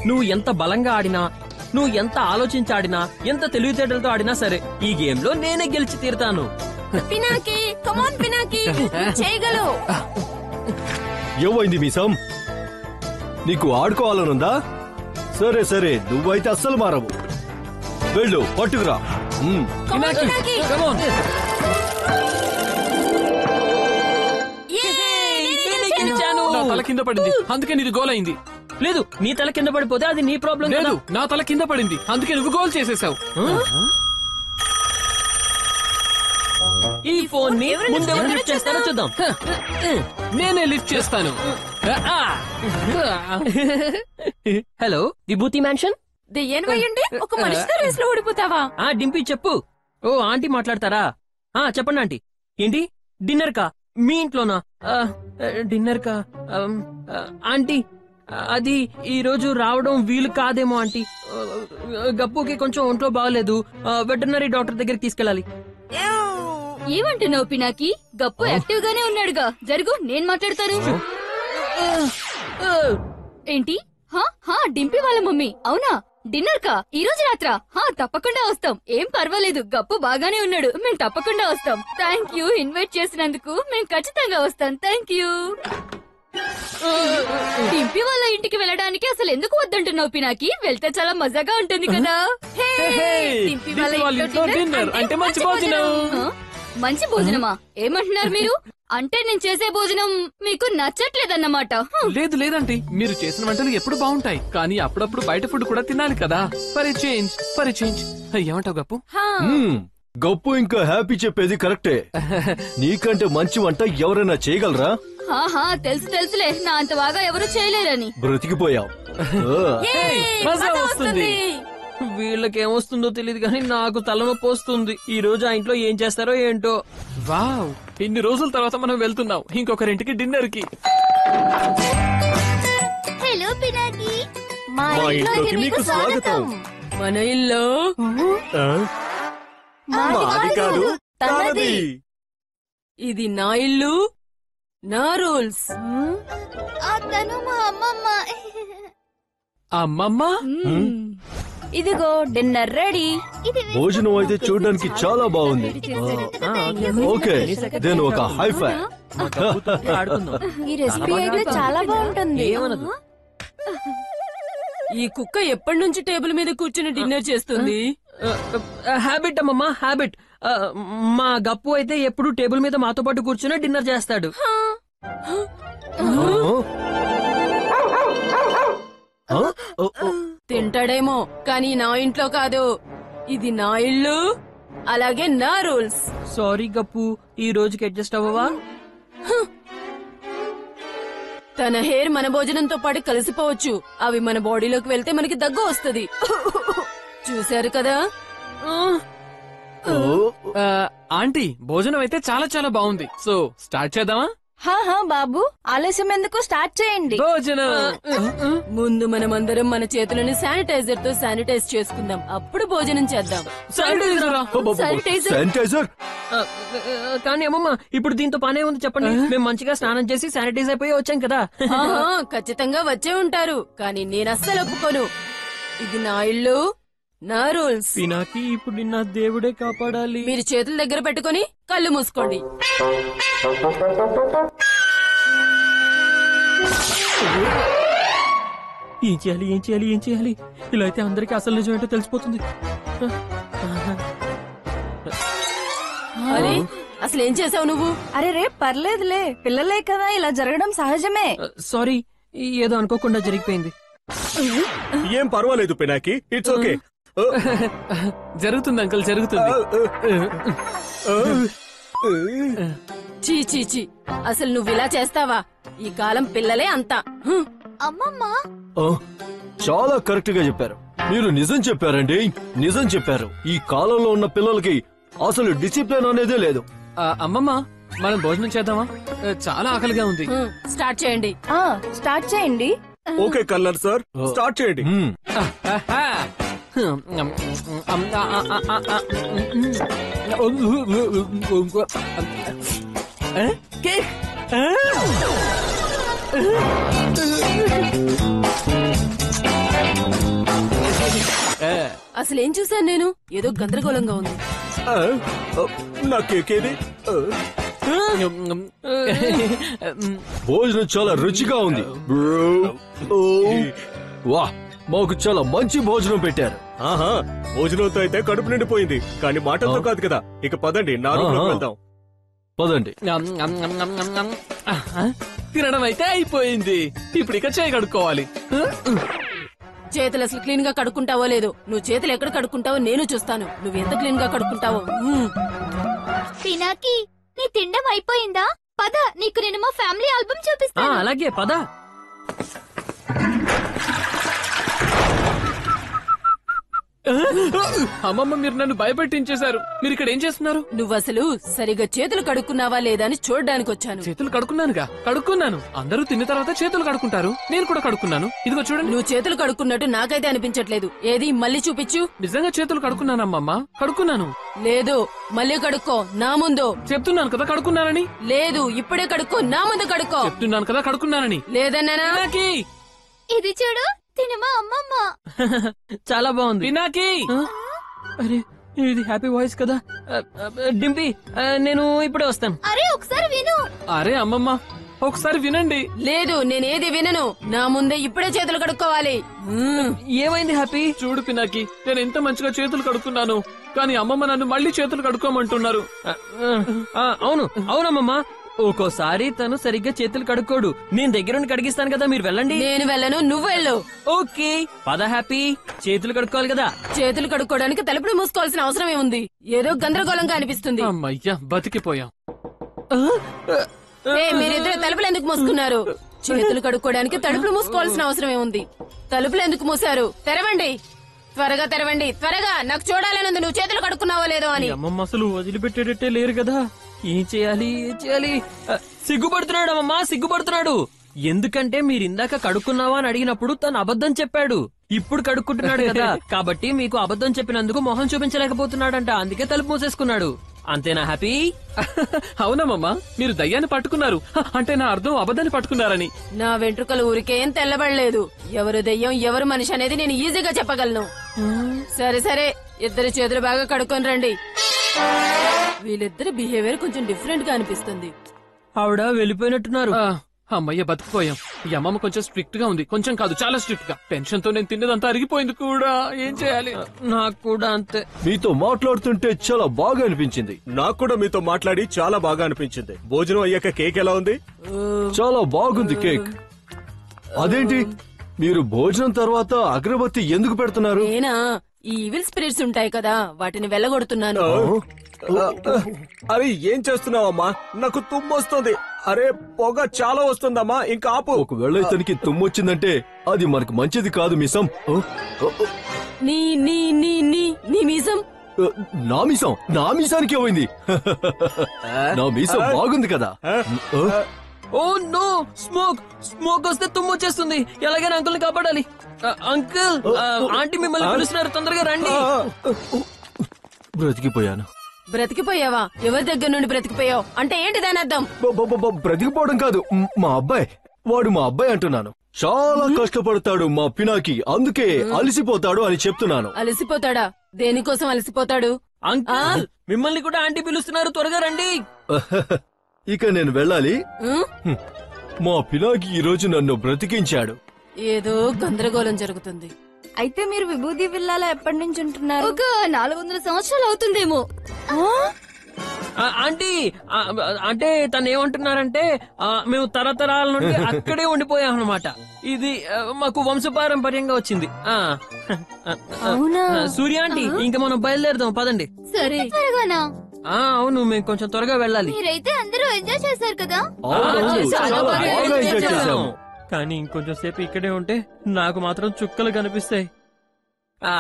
నువ్వు ఎంత బలంగా ఆడినా, నువ్వు ఎంత ఆలోచించి ఆడినా, ఎంత తెలివితేటలతో ఆడినా సరే ఈ గేమ్ లో నేనే గెలిచి తీరుతాను. పినాకి, కమాన్ పినాకి, చేయగలవు. ఏమైంది మీసం? నీకు ఆడుకోవాలనుందా? సరే సరే, నువ్వైతే అస్సలు మారవు. వెళ్ళు, పట్టుకురా. తల కింద పడింది, అందుకే నీది గోల్ అయింది. లేదు, నీ తల కింద పడిపోతే అది నీ ప్రాబ్లం. లేదు, నా తల కింద పడింది, అందుకే నువ్వు గోల్ చేసేసావు. ఈ ఫోన్ ని ముందెవరు లిఫ్ట్ చేస్తారో చూద్దాం. నేనే లిఫ్ట్ చేస్తాను. హలో, విభూతి మ్యాన్షన్. దెయ్యన్వయ్యండి ఒక మనిషితో రేస్ లో ఓడిపోతావా? డింపి చెప్పు. ఓ ఆంటీ మాట్లాడతారా? చెప్పండి ఆంటీ. ఏంటి, డిన్నర్ కా? మీ ఇంట్లోనా? డిన్నర్ కా? ఆంటీ, అది ఈ రోజు రావడం వీలు కాదేమో ఆంటీ. గప్పుకి కొంచెం ఒంట్లో బాగలేదు, వెటర్నరీ డాక్టర్ దగ్గరికి తీసుకెళ్ళాలి. ఏమంటున్నావు పినాకి? గప్పు యాక్టివ్ గానే ఉన్నాడుగా. జరుగు, నేను మాట్లాడతాను. ఏంటి? డింపి వాళ్ళ మమ్మీ. అవునా? డిన్నర్ కా? ఈ రోజు రాత్రా? తప్పకుండా వస్తాం. ఏం పర్వాలేదు, గప్పు బాగానే ఉన్నాడు. మేము తప్పకుండా వస్తాం. థ్యాంక్ యూ, ఇన్వైట్ చేసినందుకు. మేము ఖచ్చితంగా వస్తాం. Thank you. డింపి వాళ్ళ ఇంటికి వెళ్ళడానికి అసలు ఎందుకు వద్దంటున్నావు పినాకి? వెళ్తే చాలా మజాగా ఉంటుంది కదా. డింపి వాళ్ళ ఇంట్లో డిన్నర్ అంటే మంచి భోజనం. మంచి భోజనమా? ఏమంటున్నారు మీరు? అంటే నేను చేసే భోజనం మీకు నచ్చట్లేదన్నమాట. లేదు లేదండి, మీరు చేసిన వంటలు ఎప్పుడు బాగుంటాయి, కానీ అప్పుడప్పుడు బయట ఫుడ్ కూడా తినాలి కదా. For change. ఏమంటావు గప్పు? గప్పు ఇంకా హ్యాపీ చెప్పేది కరెక్టే. నీకంటే మంచి వంట ఎవరైనా చేయగలరా? తెలుసులే, నా అంత బాగా ఎవరు చేయలేరని. బ్రతికిపోయావు. వీళ్ళకేమొస్తుందో తెలియదు కానీ నాకు తలనొప్పి వస్తుంది. ఈ రోజు ఆ ఇంట్లో ఏం చేస్తారో ఏంటో. వావ్, ఇన్ని రోజుల తర్వాత మనం వెళ్తున్నాం ఇంకొకరింటికి డిన్నర్ కి. హలో పినాకి, మా ఇంట్లోకి మీకు స్వాగతం. మన ఇల్లు మాది కాదు, తనది. ఇది నా ఇల్లు, నా రూల్స్. అతను మా అమ్మమ్మ. అమ్మమ్మ, ఇదిగో డిన్నర్ రెడీ. భోజనం అయితే చూడడానికి చాలా బాగుంది. ఓకే, నేను ఒక హైఫై. ఈ రెసిపీ అయితే చాలా బాగుంటుంది. ఈ కుక్క ఎప్పటి నుంచి టేబుల్ మీద కూర్చుని డిన్నర్ చేస్తుంది? హ్యాబిట్ అమ్మమ్మా, హ్యాబిట్. మా గప్పు అయితే ఎప్పుడు టేబుల్ మీద మాతో పాటు కూర్చుని డిన్నర్ చేస్తాడు. తింటాడేమో, కానీ నా ఇంట్లో కాదు. ఇది నా ఇల్లు, అలాగే నా రూల్స్. సారీ గప్పు, ఈ రోజుకి అడ్జస్ట్ అవ్వవా? తన హెయిర్ మన భోజనంతో పాటు కలిసిపోవచ్చు. అవి మన బాడీలోకి వెళ్తే మనకి దగ్గు వస్తుంది. చూశారు కదా. ఆంటీ, భోజనం అయితే చాలా చాలా బాగుంది. సో స్టార్ట్ చేద్దామా? బాబు, ఆలస్యం ఎందుకు? స్టార్ట్ చేయండి. భోజనం ముందు మనమందరం మన చేతులను శానిటైజర్ తో శానిటైజ్ చేసుకుందాం, అప్పుడు భోజనం చేద్దాం. శానిటైజర్? కానీ అమ్మమ్మ, ఇప్పుడు దీంతో పనే ఉంది చెప్పండి. మేము మంచిగా స్నానం చేసి శానిటైజ్ అయిపోయి వచ్చాం కదా. ఖచ్చితంగా వచ్చే ఉంటారు, కానీ నేను అస్సలు ఒప్పుకోను. ఇది నా ఇల్లు, నా రూల్స్. పినాకి, ఇప్పుడు నిన్న దేవుడే కాపాడాలి. మీరు చేతుల దగ్గర పెట్టుకుని కళ్ళు మూసుకోండి. ఏం చేయాలి? ఇలా అయితే అందరికీ అసలు నిజం ఏంటో తెలిసిపోతుంది. అరే, అసలు ఏం చేసావు నువ్వు? అరే పర్లేదులే, పిల్లలే కదా, ఇలా జరగడం సహజమే. సారీ, ఏదో అనుకోకుండా జరిగిపోయింది. ఏం పర్వాలేదు పినాకి, ఇట్స్ ఓకే. జరుగుతుంది అంకుల్, జరుగుతుంది. చీ, అసలు నువ్వు ఇలా చేస్తావా? ఈ కాలం పిల్లలే అంతా. అమ్మమ్మ, చాలా కరెక్ట్ గా చెప్పారు. మీరు నిజం చెప్పారండి, నిజం చెప్పారు. ఈ కాలంలో ఉన్న పిల్లలకి అసలు డిసిప్లిన్ అనేదే లేదు. అమ్మమ్మ, మనం భోజనం చేద్దామా? చాలా ఆకలిగా ఉంది. స్టార్ట్ చేయండి. స్టార్ట్ చేయండి. ఓకే కల్లర్ సార్, స్టార్ట్ చేయండి. కేక్. అసలు ఏం చూసాను నేను? ఏదో గందరగోళంగా ఉంది. ఆ, ఆ, నా కేక్ ఏది? ఆ, భోజనం చాలా రుచిగా ఉంది ఓ, వా మాకు చాలా మంచి భోజనం పెట్టారు. ఆహా, భోజనంతో అయితే కడుపు నిండిపోయింది, కానీ మాటలతో కాదు కదా. ఇక పదండి, నా రూమ్ లోకి వెళ్దాం. పదండి. తినడం అయితే అయిపోయింది. ఇప్పుడు ఇక చేయి కడుక్కోవాలి. చేతులు అసలు క్లీన్ గా కడుక్కుంటావో లేదో. నువ్వు చేతులు ఎక్కడ కడుక్కుంటావో నేను చూస్తాను. నువ్వు ఎంత క్లీన్ గా కడుక్కుంటావో. పినాకి నీ తిండం అయిపోయిందా? పద, నీకు నేను మా ఫ్యామిలీ ఆల్బమ్ ఆ, చూపిస్తాను. అలాగే పద. అమ్మమ్మ, మీరు నన్ను భయపెట్టించేశారు. మీరు ఇక్కడ ఏం చేస్తున్నారు? నువ్వు అసలు సరిగా చేతులు కడుక్కున్నావా లేదా అని చూడడానికి వచ్చాను. చేతులు కడుక్కున్నానుగా. కడుక్కున్నాను. అందరూ తిన్న తర్వాత చేతులు కడుక్కుంటారు. నేను కూడా కడుక్కున్నాను. ఇదిగో చూడండి. నువ్వు చేతులు కడుక్కున్నట్టు నాకైతే అనిపించట్లేదు. ఏది మళ్ళీ చూపించు. నిజంగా చేతులు కడుక్కున్నానమ్మమ్మ. కడుక్కున్నాను. లేదు, మళ్ళీ కడుక్కో నా ముందు. చెప్తున్నాను కదా కడుక్కున్నానని. లేదు, ఇప్పుడే కడుక్కో నా ముందు కడుక్కో. చెప్తున్నాను కదా కడుక్కున్నానని. లేదన్నానా? పినాకి, ఇది చూడు, తినమా అమ్మమ్మ. చాలా బాగుంది. పినాకి. ఆ? అరే ఇది హ్యాపీ వాయిస్ కదా. డింపీ, నేను ఇప్పుడే వస్తాను. అరే ఒకసారి విను. అరే అమ్మమ్మ, ఒకసారి వినండి. లేదు, నేనేది వినను. నా ముందే ఇప్పుడే చేతులు కడుక్కోవాలి. ఏమైంది హ్యాపీ? చూడు పినాకి, నేను ఎంత మంచిగా చేతులు కడుక్కున్నాను, కానీ అమ్మమ్మ నన్ను మళ్ళీ చేతులు కడుక్కోమంటున్నారు. అవును అవునమ్మమ్మా, ఒక్కోసారి తను సరిగ్గా చేతులు కడుక్కోడు. నేను దగ్గరుండి కడిగిస్తాను కదా, మీరు వెళ్ళండి. నేను వెళ్ళను, నువ్వు వెళ్ళు. ఓకే పద హ్యాపీ, చేతులు కడుక్కోవాలి కదా. చేతులు కడుక్కోవడానికి తలుపులు మూసుకోవాల్సిన అవసరం ఏముంది? ఏదో గందరగోళంగా అనిపిస్తుంది. అమ్మయ్యా, బతికిపోయాం. మీరిద్దరు తలుపులు ఎందుకు మూసుకున్నారు? చేతులు కడుక్కోవడానికి తలుపులు మూసుకోవాల్సిన అవసరం ఏముంది? తలుపులు ఎందుకు మూసారు? తెరవండి, త్వరగా తెరవండి, త్వరగా. నాకు చూడాలనుంది నువ్వు చేతులు కడుక్కున్నావో లేదో అని. ఈ అమ్మమ్మ అసలు వదిలిపెట్టేటట్టే లేరు కదా. ఏం చేయాలి ఏం చేయాలి? సిగ్గుపడుతున్నాడు అమ్మమ్మా, సిగ్గుపడుతున్నాడు. ఎందుకంటే మీరు ఇందాక కడుక్కున్నావా అని అడిగినప్పుడు తను అబద్ధం చెప్పాడు. ఇప్పుడు కడుక్కుంటున్నాడు కదా, కాబట్టి మీకు అబద్ధం చెప్పినందుకు మొహం చూపించలేకపోతున్నాడంట. అందుకే తలుపు మూసేసుకున్నాడు. అంతేనా హ్యాపీ? అవునమ్మా, మీరు దయ్యాన్ని పట్టుకున్నారు. అంటే నా అర్థం అబద్ధాన్ని పట్టుకున్నారని. నా వెంట్రుకలు ఊరికేం తెల్లబడలేదు. ఎవరు దెయ్యం ఎవరు మనిషి అనేది నేను ఈజీగా చెప్పగలను. సరే సరే, ఇద్దరు చేతులు బాగా కడుక్కొని రండి. వీళ్ళిద్దరి బిహేవియర్ కొంచెం డిఫరెంట్ గా అనిపిస్తుంది. ఆవిడ వెళ్ళిపోయినట్టున్నారు. అమ్మయ్య, బతికిపోయాం. ఈ అమ్మమ్మ కొంచెం స్ట్రిక్ట్ గా ఉంది. కొంచెం కాదు, చాలా స్ట్రిక్ట్ గా. టెన్షన్ తో నేను తిన్నదంతా అరిగిపోయింది కూడా. ఏం చేయాలి? నాకు కూడా అంతే. మీతో మాట్లాడుతుంటే చాలా బాగా అనిపించింది. నాకు కూడా మీతో మాట్లాడి చాలా బాగా అనిపించింది. భోజనం అయ్యాక కేక్ ఎలా ఉంది? చాలా బాగుంది కేక్. అదేంటి మీరు భోజనం తర్వాత అగరబత్తి ఎందుకు పెడుతున్నారు? నేనా? ఈ ఈవిల్ స్పిరిట్స్ ఉంటాయి కదా, వాటిని వెళ్ళగొడుతున్నాను. అరే ఏం చేస్తున్నావమ్మా? నాకు తుమ్మొస్తుంది. అరే పొగ చాలా వస్తుందమ్మా, ఇంకా ఆపు. ఒకవేళ ఇతనికి తుమ్మొచ్చిందంటే అది మనకు మంచిది కాదు మిసం. నీ నీ నీ నీ నీ మీసం. నా మీసం? నా మీసానికి ఏమైంది? నా మీసం బాగుంది కదా. ఓ నో, స్మోక్ స్మోక్ వస్తే తుమ్ము వచ్చేస్తుంది. ఎలాగైనా అంకుల్ ని కాపాడాలి. అంకుల్, ఆంటీ మిమ్మల్ని పిలుస్తున్నారు, తొందరగా రండి. బ్రతికిపోయాను. బ్రతికిపోయావా? ఎవరి దగ్గర నుండి బ్రతికిపోయావు? అంటే ఏంటి దాని అర్థం? బ్రతికిపోవడం కాదు, మా అబ్బాయి. వాడు మా అబ్బాయి అంటున్నాను. చాలా కష్టపడతాడు మా పినాకి, అందుకే అలసిపోతాడు అని చెప్తున్నాను. అలసిపోతాడా? దేనికోసం అలసిపోతాడు? అంకుల్, మిమ్మల్ని కూడా ఆంటీ పిలుస్తున్నారు, త్వరగా రండి. ఇక నేను వెళ్ళాలి. మా పినాకి ఈ రోజు నన్ను బ్రతికించాడు. ఏదో గందరగోళం జరుగుతుంది. అయితే మీరు విభూది విల్లాలో ఎప్పటి నుంచి ఉంటున్నారు? ఒక 400 సంవత్సరాలు అవుతుందేమో. ఆంటీ, అంటే తను ఏమంటున్నారంటే మేము తరతరాల నుండి అక్కడే ఉండిపోయాం అన్నమాట. ఇది మాకు వంశపారంపర్యంగా వచ్చింది. అవునా? సూర్య ఆంటీ, ఇంకా మనం బయలుదేరదాం పదండి. సరే, త్వరగానా? అవును, మేము కొంచెం త్వరగా వెళ్ళాలి. మీరైతే అందరూ ఎంజాయ్ చేశారు కదా. అవును, చాలా చాలా బాగా బాగా ఎంజాయ్ ఎంజాయ్ చేశాము. కానీ ఇంకొంచెం సేపు ఇక్కడే ఉంటే నాకు మాత్రం చుక్కలు కనిపిస్తాయి.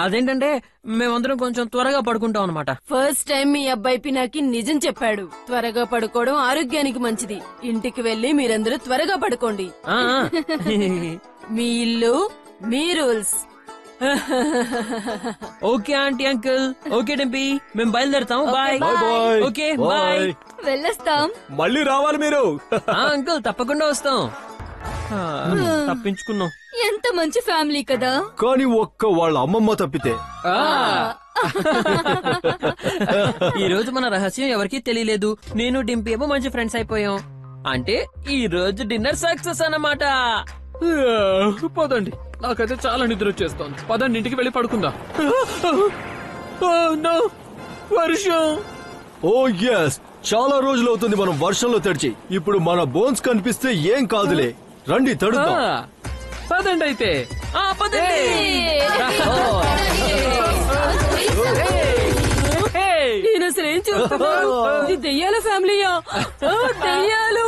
అదేంటంటే మేమందరం కొంచెం త్వరగా పడుకుంటాం అనమాట. ఫస్ట్ టైం మీ అబ్బాయి పినాకి నిజం చెప్పాడు. త్వరగా పడుకోవడం ఆరోగ్యానికి మంచిది. ఇంటికి వెళ్లి మీరందరూ త్వరగా పడుకోండి. మీ ఇల్లు, మీ rules. Okay aunty, uncle. Okay Dimpy, మేము బయలుదేరుతాం. బాయ్. బాయ్. Okay bye. వెళ్ళొస్తాం. మళ్ళీ రావాలి మీరు. అంకుల్, తప్పకుండా వస్తాం. తప్పించుకున్నాం. ఎంత మంచి ఫ్యామిలీ కదా. కానీ ఒక్క వాళ్ళ అమ్మమ్మ తప్పితే. ఈ రోజు మన రహస్యం ఎవరికీ తెలియలేదు. నేను డింపీ ఏమో మంచి ఫ్రెండ్స్ అయిపోయాం. అంటే ఈ రోజు డిన్నర్ సక్సెస్ అన్నమాట. పదండి, నాకైతే చాలా నిద్ర వచ్చేస్తోంది. పదండి, ఇంటికి వెళ్ళి పడుకుందా. వర్షం. ఓ ఎస్, చాలా రోజులు అవుతుంది మనం వర్షంలో తడిచి. ఇప్పుడు మన బోన్స్ కనిపిస్తే ఏం కాదులే, రండి తడుద్దాం. పదండి అయితే. పదండి. నేను అసలు ఏం చూస్తున్నాను? ఇది దెయ్యాల ఫ్యామిలీయా? దెయ్యాలు.